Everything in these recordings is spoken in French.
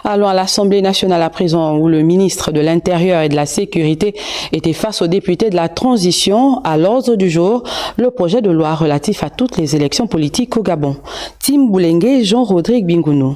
Allons à l'Assemblée nationale à présent, où le ministre de l'Intérieur et de la Sécurité était face aux députés de la transition. À l'ordre du jour, le projet de loi relatif à toutes les élections politiques au Gabon. Tim Boulengue, Jean-Rodrigue Bingounou.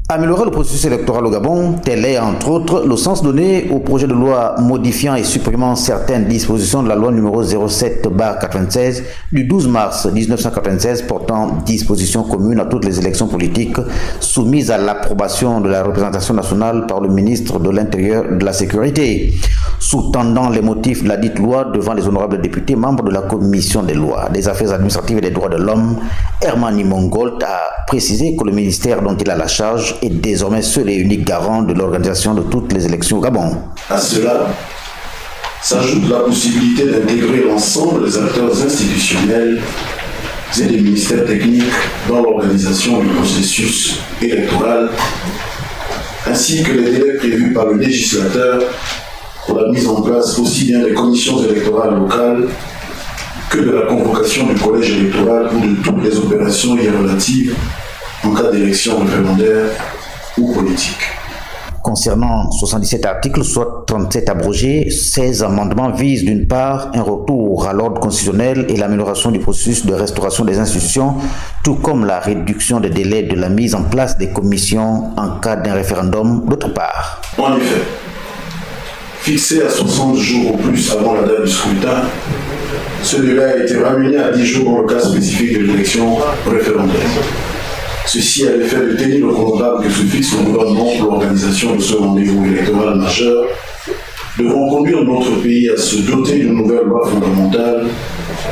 Améliorer le processus électoral au Gabon, tel est entre autres le sens donné au projet de loi modifiant et supprimant certaines dispositions de la loi numéro 07/96 du 12 mars 1996 portant dispositions communes à toutes les élections politiques soumises à l'approbation de la représentation nationale par le ministre de l'Intérieur et de la Sécurité. Sous-tendant les motifs de la dite loi devant les honorables députés membres de la commission des lois, des affaires administratives et des droits de l'homme, Hermani Mongolt a précisé que le ministère dont il a la charge est désormais seul et unique garant de l'organisation de toutes les élections au Gabon. À cela s'ajoute la possibilité d'intégrer l'ensemble des acteurs institutionnels et des ministères techniques dans l'organisation du processus électoral, ainsi que les délais prévus par le législateur pour la mise en place aussi bien des commissions électorales locales que de la convocation du collège électoral ou de toutes les opérations y relatives en cas d'élection référendaire ou politique. Concernant 77 articles, soit 37 abrogés, 16 amendements visent d'une part un retour à l'ordre constitutionnel et l'amélioration du processus de restauration des institutions, tout comme la réduction des délais de la mise en place des commissions en cas d'un référendum d'autre part. En effet, fixé à 60 jours au plus avant la date du scrutin, ce délai a été ramené à 10 jours dans le cas spécifique de l'élection référendaire. Ceci a l'effet de tenir le programme que se fixe le gouvernement pour l'organisation de ce rendez-vous électoral majeur, devront conduire notre pays à se doter d'une nouvelle loi fondamentale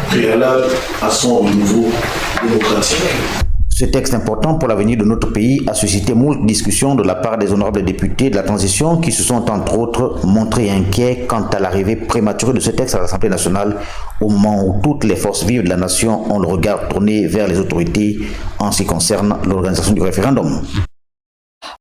préalable à son renouveau démocratique. Ce texte important pour l'avenir de notre pays a suscité moult discussions de la part des honorables députés de la transition qui se sont entre autres montrés inquiets quant à l'arrivée prématurée de ce texte à l'Assemblée nationale au moment où toutes les forces vives de la nation ont le regard tourné vers les autorités en ce qui concerne l'organisation du référendum.